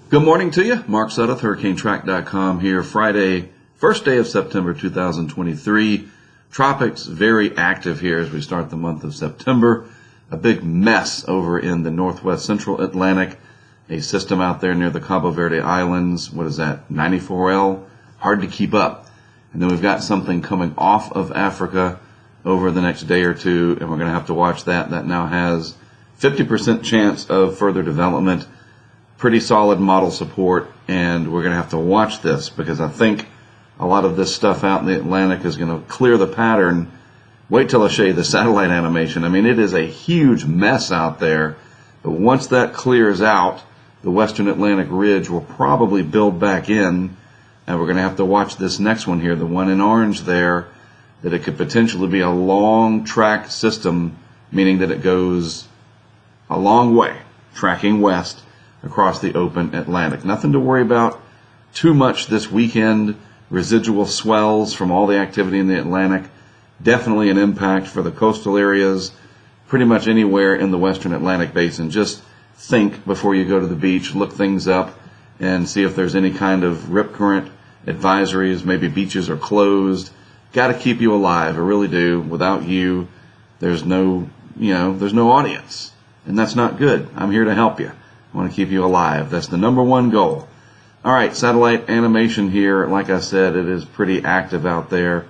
Good morning to you. Mark Sudduth, HurricaneTrack.com here. Friday, first day of September 2023. Tropics very active here as we start the month of September. A big mess over in the northwest central Atlantic. A system out there near the Cabo Verde Islands. What is that? 94L. Hard to keep up. And then we've got something coming off of Africa over the next day or two, and we're going to have to watch that. That now has 50% chance of further development. Pretty solid model support, and we're going to have to watch this because I think a lot of this stuff out in the Atlantic is going to clear the pattern. Wait till I show you the satellite animation. I mean, it is a huge mess out there, but once that clears out, the Western Atlantic Ridge will probably build back in, and we're going to have to watch this next one here, the one in orange there, that it could potentially be a long track system, meaning that it goes a long way, tracking west across the open Atlantic. Nothing to worry about too much this weekend. Residual swells from all the activity in the Atlantic. Definitely an impact for the coastal areas, pretty much anywhere in the Western Atlantic Basin. Just think before you go to the beach, look things up and see if there's any kind of rip current advisories. Maybe beaches are closed. Got to keep you alive. I really do. Without you, there's no audience. And that's not good. I'm here to help you. I want to keep you alive. That's the number one goal. All right, satellite animation here. Like I said, it is pretty active out there.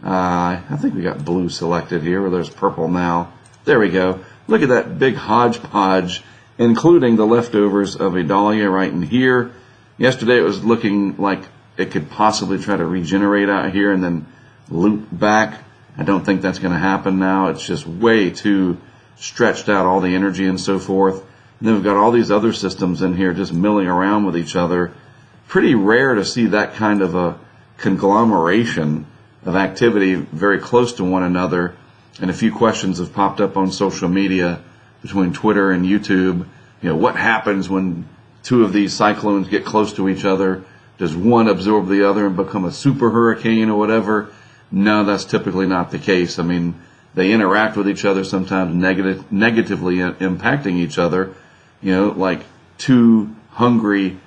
I think we got blue selected here, or there's purple now. There we go. Look at that big hodgepodge, including the leftovers of a dahlia right in here. Yesterday it was looking like it could possibly try to regenerate out here and then loop back. I don't think that's going to happen now. It's just way too stretched out, all the energy and so forth. And then we've got all these other systems in here just milling around with each other. Pretty rare to see that kind of a conglomeration of activity very close to one another. And a few questions have popped up on social media between Twitter and YouTube. You know, what happens when two of these cyclones get close to each other? Does one absorb the other and become a super hurricane or whatever? No, that's typically not the case. I mean, they interact with each other, sometimes negatively impacting each other. You know, like two hungry,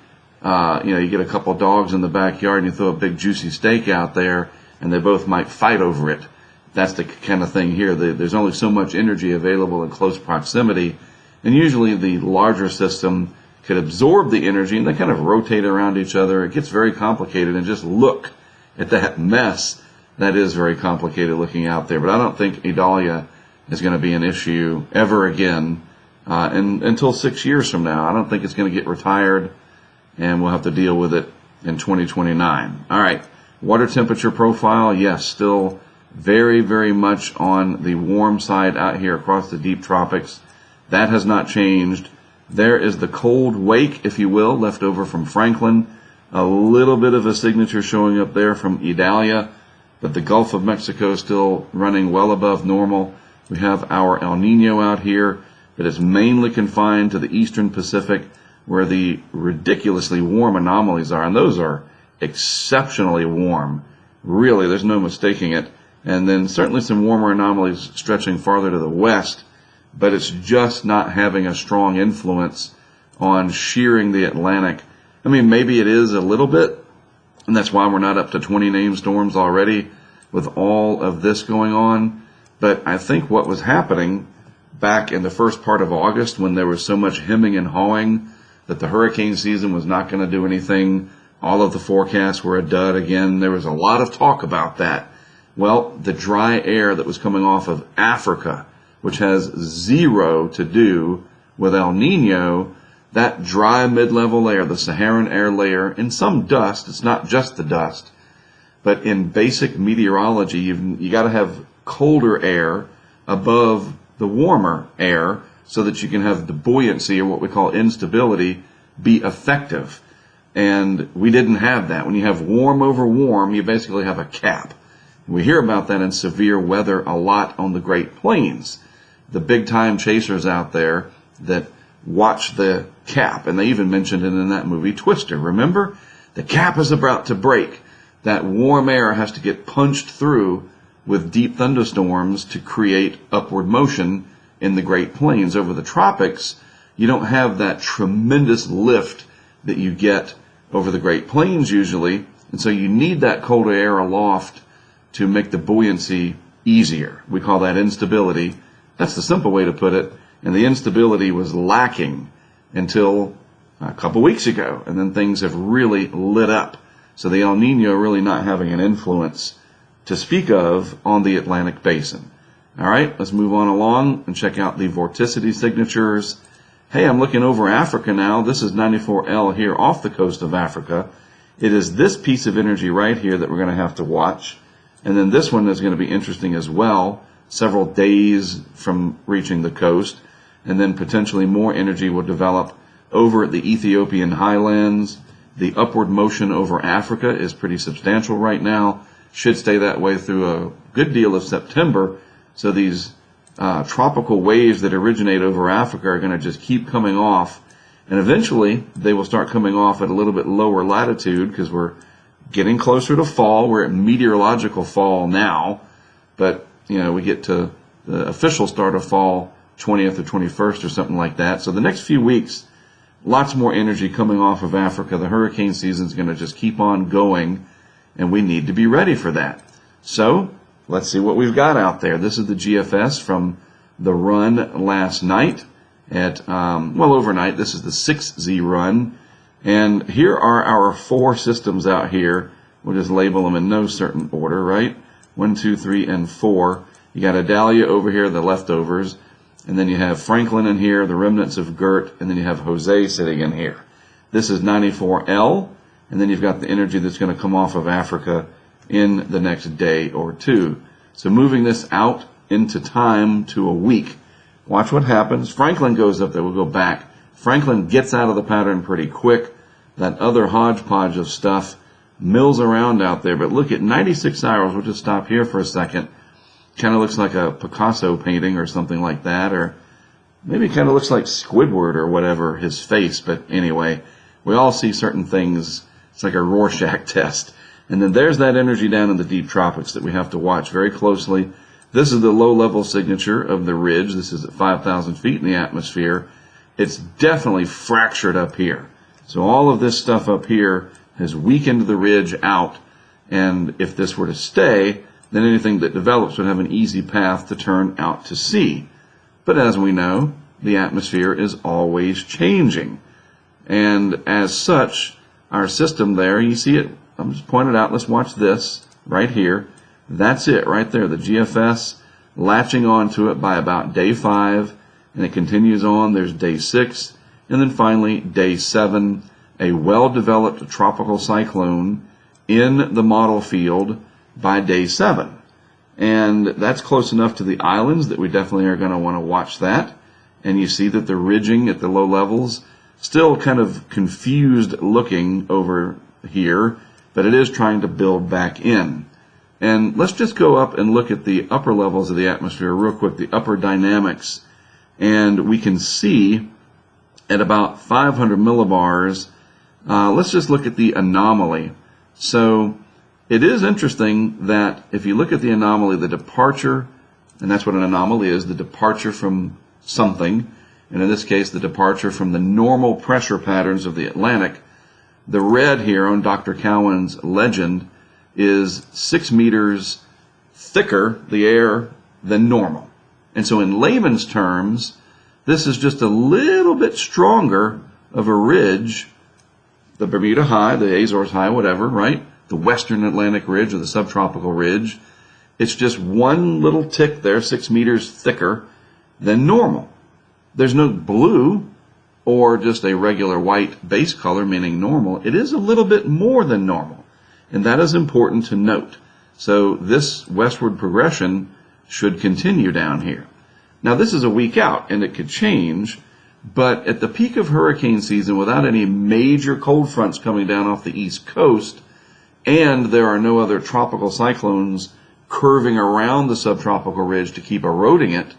you get a couple dogs in the backyard and you throw a big juicy steak out there and they both might fight over it. That's the kind of thing here. There's only so much energy available in close proximity. And usually the larger system could absorb the energy and they kind of rotate around each other. It gets very complicated, and just look at that mess. That is very complicated looking out there. But I don't think Idalia is going to be an issue ever again. Until 6 years from now. I don't think it's going to get retired, and we'll have to deal with it in 2029. All right, water temperature profile, yes, still very, very much on the warm side out here across the deep tropics. That has not changed. There is the cold wake, if you will, left over from Franklin. A little bit of a signature showing up there from Idalia, but the Gulf of Mexico is still running well above normal. We have our El Nino out here. That is mainly confined to the eastern Pacific, where the ridiculously warm anomalies are, and those are exceptionally warm. Really, there's no mistaking it. And then certainly some warmer anomalies stretching farther to the west, but it's just not having a strong influence on shearing the Atlantic. I mean, maybe it is a little bit, and that's why we're not up to 20 named storms already with all of this going on. But I think what was happening back in the first part of August, when there was so much hemming and hawing that the hurricane season was not going to do anything, all of the forecasts were a dud again. There was a lot of talk about that. Well, the dry air that was coming off of Africa, which has zero to do with El Nino, that dry mid-level layer, the Saharan air layer, and some dust, it's not just the dust, but in basic meteorology, you got to have colder air above the warmer air so that you can have the buoyancy, or what we call instability, be effective. And we didn't have that. When you have warm over warm, you basically have a cap. We hear about that in severe weather a lot on the Great Plains. The big time chasers out there that watch the cap, and they even mentioned it in that movie Twister. Remember? The cap is about to break. That warm air has to get punched through with deep thunderstorms to create upward motion in the Great Plains. Over the tropics, you don't have that tremendous lift that you get over the Great Plains usually. And so you need that colder air aloft to make the buoyancy easier. We call that instability. That's the simple way to put it. And the instability was lacking until a couple weeks ago. And then things have really lit up. So the El Nino really not having an influence to speak of on the Atlantic Basin. All right, let's move on along and check out the vorticity signatures. Hey, I'm looking over Africa now. This is 94L here off the coast of Africa. It is this piece of energy right here that we're going to have to watch. And then this one is going to be interesting as well, several days from reaching the coast. And then potentially more energy will develop over the Ethiopian highlands. The upward motion over Africa is pretty substantial right now. Should stay that way through a good deal of September. So these tropical waves that originate over Africa are going to just keep coming off. And eventually they will start coming off at a little bit lower latitude because we're getting closer to fall. We're at meteorological fall now. But, we get to the official start of fall 20th or 21st or something like that. So the next few weeks, lots more energy coming off of Africa. The hurricane season is going to just keep on going, and we need to be ready for that. So let's see what we've got out there. This is the GFS from the run last night at, overnight. This is the 6Z run. And here are our 4 systems out here. We'll just label them in no certain order, right? 1, 2, 3, and 4. You got Adalia over here, the leftovers. And then you have Franklin in here, the remnants of Gert. And then you have Jose sitting in here. This is 94L. And then you've got the energy that's going to come off of Africa in the next day or two. So moving this out into time to a week. Watch what happens. Franklin goes up there. We'll go back. Franklin gets out of the pattern pretty quick. That other hodgepodge of stuff mills around out there. But look at 96 hours. We'll just stop here for a second. Kind of looks like a Picasso painting or something like that. Or maybe kind of looks like Squidward or whatever, his face. But anyway, we all see certain things. It's like a Rorschach test. And then there's that energy down in the deep tropics that we have to watch very closely. This is the low-level signature of the ridge. This is at 5,000 feet in the atmosphere. It's definitely fractured up here. So all of this stuff up here has weakened the ridge out. And if this were to stay, then anything that develops would have an easy path to turn out to sea. But as we know, the atmosphere is always changing. And as such, our system there, you see it, I'm just pointing it out, let's watch this right here. That's it right there, the GFS latching onto it by about day 5, and it continues on. There's day 6, and then finally day 7, a well-developed tropical cyclone in the model field by day 7. And that's close enough to the islands that we definitely are going to want to watch that. And you see that the ridging at the low levels still kind of confused looking over here, but it is trying to build back in. And let's just go up and look at the upper levels of the atmosphere real quick, the upper dynamics. And we can see at about 500 millibars, let's just look at the anomaly. So it is interesting that if you look at the anomaly, the departure, and that's what an anomaly is, the departure from something, and in this case, the departure from the normal pressure patterns of the Atlantic. The red here on Dr. Cowan's legend is 6 meters thicker, the air, than normal. And so in layman's terms, this is just a little bit stronger of a ridge, the Bermuda High, the Azores High, whatever, right? The Western Atlantic Ridge or the subtropical ridge. It's just one little tick there, 6 meters thicker than normal. There's no blue or just a regular white base color, meaning normal. It is a little bit more than normal, and that is important to note. So this westward progression should continue down here. Now this is a week out, and it could change, but at the peak of hurricane season, without any major cold fronts coming down off the east coast, and there are no other tropical cyclones curving around the subtropical ridge to keep eroding it,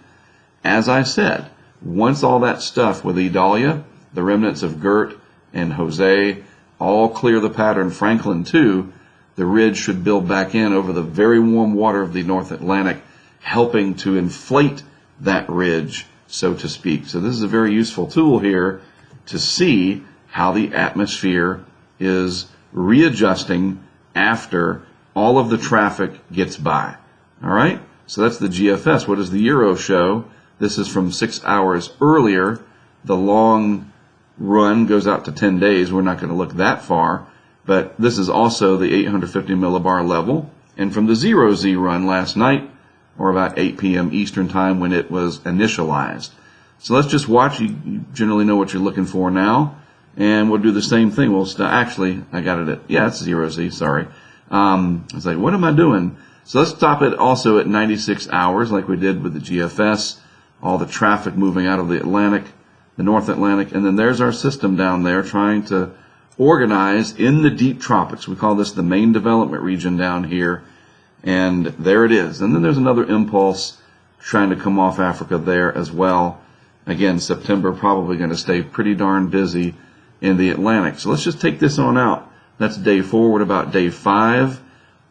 as I said, once all that stuff with Idalia, the remnants of Gert and Jose, all clear the pattern, Franklin too, the ridge should build back in over the very warm water of the North Atlantic, helping to inflate that ridge, so to speak. So this is a very useful tool here to see how the atmosphere is readjusting after all of the traffic gets by. All right? So that's the GFS. What does the Euro show? This is from 6 hours earlier. The long run goes out to 10 days. We're not going to look that far. But this is also the 850 millibar level. And from the 0Z run last night, or about 8 p.m. Eastern time when it was initialized. So let's just watch. You generally know what you're looking for now. And we'll do the same thing. Actually, I got it at, it's 0Z, sorry. I was like, what am I doing? So let's stop it also at 96 hours like we did with the GFS. All the traffic moving out of the Atlantic, the North Atlantic. And then there's our system down there trying to organize in the deep tropics. We call this the main development region down here. And there it is. And then there's another impulse trying to come off Africa there as well. Again, September probably going to stay pretty darn busy in the Atlantic. So let's just take this on out. That's day 4. What about day 5?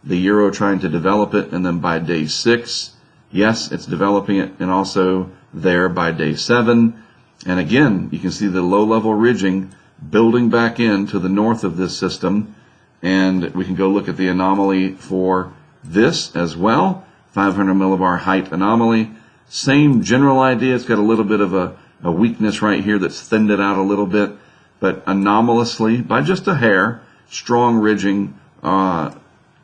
The Euro trying to develop it. And then by day 6, yes, it's developing it. And also there by day 7. And again, you can see the low-level ridging building back in to the north of this system. And we can go look at the anomaly for this as well. 500 millibar height anomaly. Same general idea. It's got a little bit of a weakness right here that's thinned it out a little bit. But anomalously, by just a hair, strong ridging to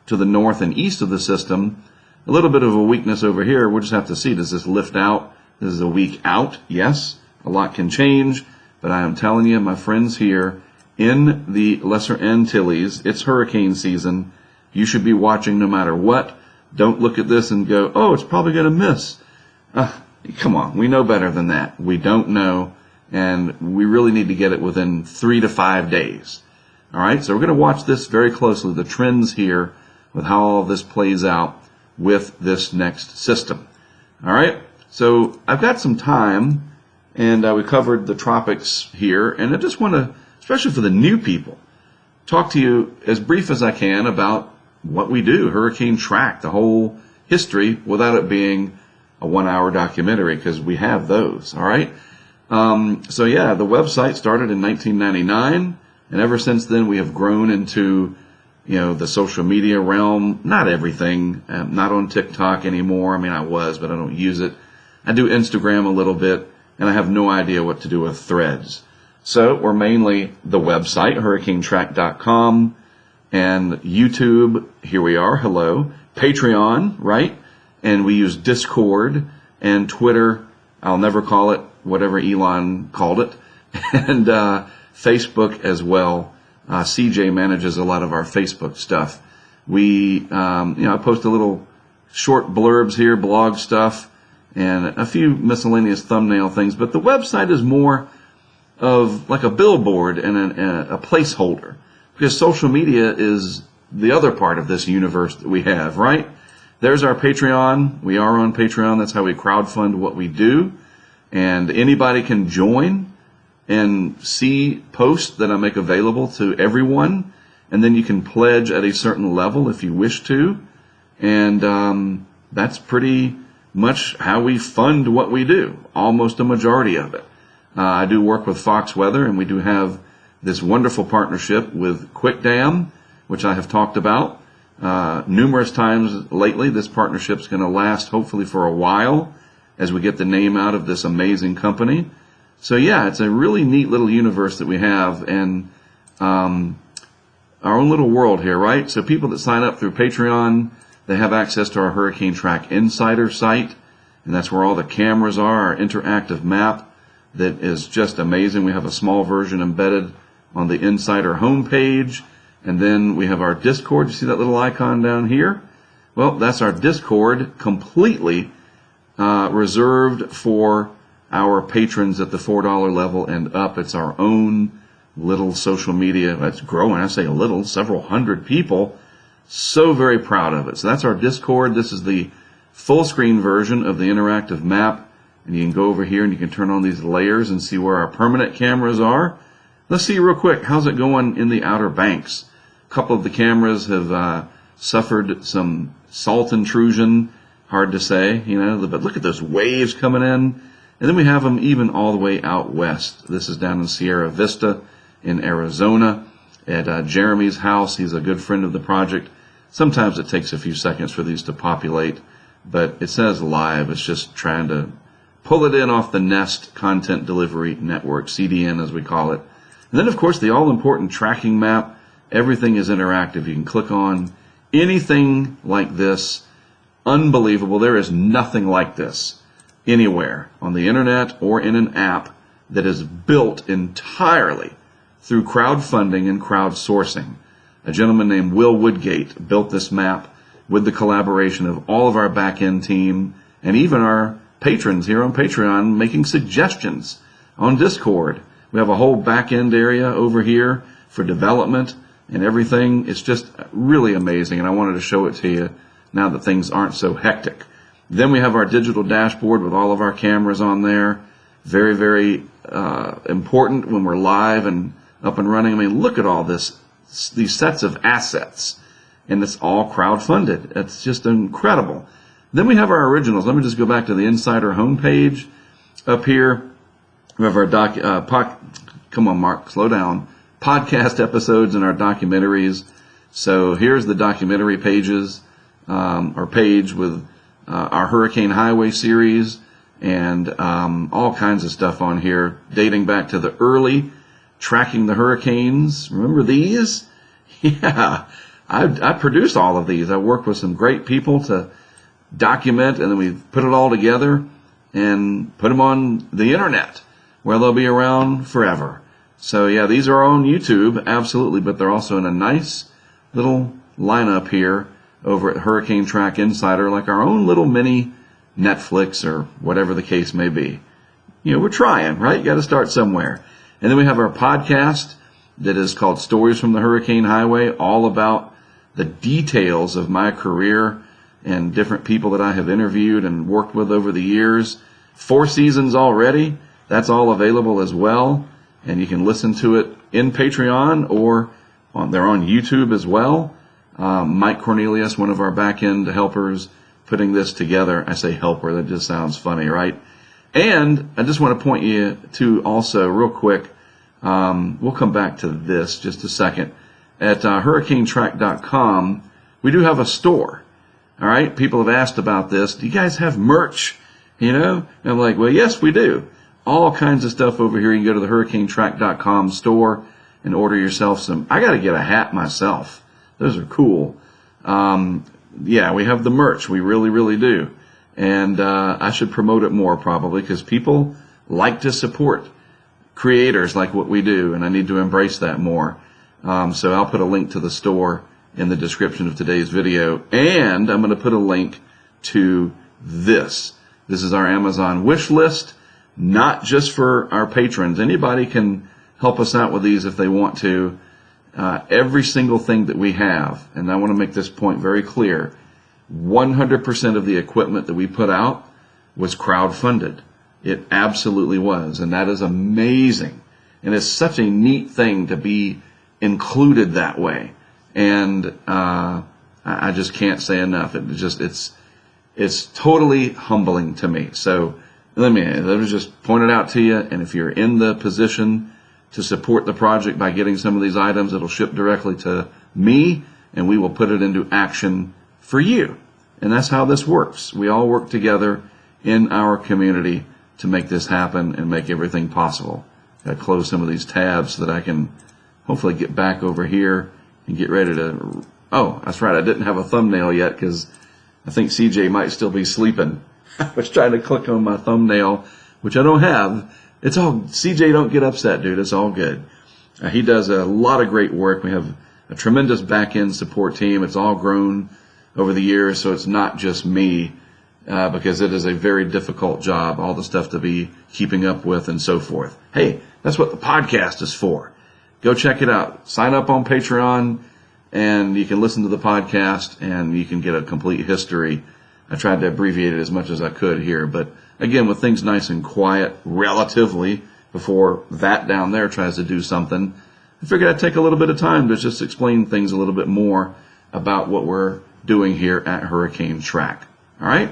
the north and east of the system. A little bit of a weakness over here. We'll just have to see. Does this lift out? This is a week out. Yes, a lot can change. But I am telling you, my friends here in the Lesser Antilles, it's hurricane season. You should be watching no matter what. Don't look at this and go, oh, it's probably going to miss. Come on, we know better than that. We don't know, and we really need to get it within 3 to 5 days. All right, so we're going to watch this very closely, the trends here with how all this plays out with this next system. All right, so I've got some time, and we covered the tropics here, and I just want to, especially for the new people, talk to you as brief as I can about what we do, HurricaneTrack, the whole history, without it being a 1-hour documentary, because we have those, all right? So yeah, the website started in 1999, and ever since then we have grown into, the social media realm. Not everything. I'm not on TikTok anymore. I mean, I was, but I don't use it. I do Instagram a little bit, and I have no idea what to do with Threads. So we're mainly the website, HurricaneTrack.com, and YouTube. Here we are. Hello. Patreon, right? And we use Discord and Twitter. I'll never call it whatever Elon called it. And Facebook as well. CJ manages a lot of our Facebook stuff. We, I post a little short blurbs here, blog stuff, and a few miscellaneous thumbnail things. But the website is more of like a billboard and a placeholder, because social media is the other part of this universe that we have, right? There's our Patreon. We are on Patreon. That's how we crowdfund what we do. And anybody can join and see posts that I make available to everyone. And then you can pledge at a certain level if you wish to. And that's pretty much how we fund what we do, almost a majority of it. I do work with Fox Weather, and we do have this wonderful partnership with QuickDam, which I have talked about numerous times lately. This partnership's going to last hopefully for a while as we get the name out of this amazing company. So yeah, it's a really neat little universe that we have, and our own little world here, right? So people that sign up through Patreon, they have access to our HurricaneTrack Insider site, and that's where all the cameras are, our interactive map that is just amazing. We have a small version embedded on the Insider homepage. And then we have our Discord. You see that little icon down here? Well, that's our Discord, completely reserved for our patrons at the $4 level and up. It's our own little social media. It's growing. I say a little, several hundred people. So very proud of it. So that's our Discord. This is the full screen version of the interactive map. And you can go over here and you can turn on these layers and see where our permanent cameras are. Let's see real quick. How's it going in the Outer Banks? A couple of the cameras have suffered some salt intrusion. Hard to say, but look at those waves coming in. And then we have them even all the way out west. This is down in Sierra Vista. in Arizona at Jeremy's house. He's a good friend of the project. Sometimes it takes a few seconds for these to populate, but it says live. It's just trying to pull it in off the Nest Content Delivery Network, CDN as we call it. And then, of course, the all-important tracking map. Everything is interactive. You can click on anything like this. Unbelievable. There is nothing like this anywhere on the internet or in an app that is built entirely through crowdfunding and crowdsourcing. A gentleman named Will Woodgate built this map with the collaboration of all of our back-end team and even our patrons here on Patreon making suggestions on Discord. We have a whole back-end area over here for development and everything. It's just really amazing, and I wanted to show it to you now that things aren't so hectic. Then we have our digital dashboard with all of our cameras on there. Very, very important when we're live and up and running. I mean, look at all this, these sets of assets, and it's all crowdfunded. It's just incredible. Then we have our originals. Let me just go back to the Insider homepage up here. We have our come on, Mark, slow down. Podcast episodes and our documentaries. So here's the documentary pages, or page with our Hurricane Highway series and all kinds of stuff on here dating back to the early Tracking the Hurricanes. Remember these? Yeah, I produced all of these. I worked with some great people to document, and then we put it all together and put them on the internet where they'll be around forever. So yeah, these are on YouTube, absolutely, but they're also in a nice little lineup here over at HurricaneTrack Insider, like our own little mini Netflix or whatever the case may be. You know, we're trying, right? You got to start somewhere. And then we have our podcast that is called Stories from the Hurricane Highway, all about the details of my career and different people that I have interviewed and worked with over the years. 4 seasons already. That's all available as well. And you can listen to it in Patreon or they're on YouTube as well. Mike Cornelius, one of our back-end helpers, putting this together. I say helper, that just sounds funny, right? And I just want to point you to also, real quick, we'll come back to this just a second. At HurricaneTrack.com, we do have a store. All right, people have asked about this. Do you guys have merch? You know? And I'm like, well, yes, we do. All kinds of stuff over here. You can go to the HurricaneTrack.com store and order yourself some. I got to get a hat myself. Those are cool. Yeah, we have the merch. We really, really do. And I should promote it more probably because people like to support creators like what we do, and I need to embrace that more. So I'll put a link to the store in the description of today's video, and I'm going to put a link to this. This is our Amazon wish list, not just for our patrons. Anybody can help us out with these if they want to. Every single thing that we have, and I want to make this point very clear, 100% of the equipment that we put out was crowdfunded. It absolutely was, and that is amazing. And it's such a neat thing to be included that way. And I just can't say enough. It's totally humbling to me. So let me just point it out to you. And if you're in the position to support the project by getting some of these items, it'll ship directly to me, and we will put it into action for you. And that's how this works. We all work together in our community to make this happen and make everything possible. Got to close some of these tabs so that I can hopefully get back over here and get ready to... Oh, that's right. I didn't have a thumbnail yet because I think CJ might still be sleeping. I was trying to click on my thumbnail, which I don't have. It's all... CJ, don't get upset, dude. It's all good. He does a lot of great work. We have a tremendous back-end support team. It's all grown over the years, so it's not just me, because it is a very difficult job, all the stuff to be keeping up with and so forth. Hey, that's what the podcast is for. Go check it out. Sign up on Patreon, and you can listen to the podcast, and you can get a complete history. I tried to abbreviate it as much as I could here, but again, with things nice and quiet, relatively, before that down there tries to do something, I figured I'd take a little bit of time to just explain things a little bit more about what we're doing here at Hurricane Track. All right?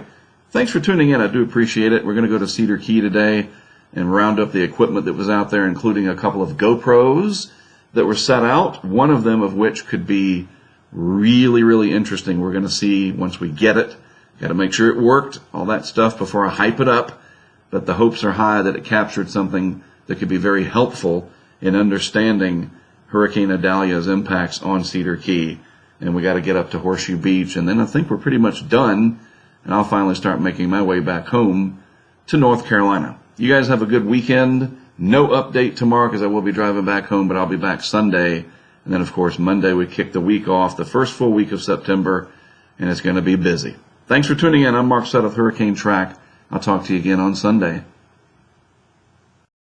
Thanks for tuning in. I do appreciate it. We're going to go to Cedar Key today. and round up the equipment that was out there, including a couple of GoPros that were set out, one of them of which could be really, really interesting. We're going to see once we get it. Got to make sure it worked, all that stuff before I hype it up. But the hopes are high that it captured something that could be very helpful in understanding Hurricane Idalia's impacts on Cedar Key. And we got to get up to Horseshoe Beach, and then I think we're pretty much done, and I'll finally start making my way back home to North Carolina. You guys have a good weekend. No update tomorrow because I will be driving back home, but I'll be back Sunday. And then, of course, Monday we kick the week off, the first full week of September, and it's going to be busy. Thanks for tuning in. I'm Mark Sett of Hurricane Track. I'll talk to you again on Sunday.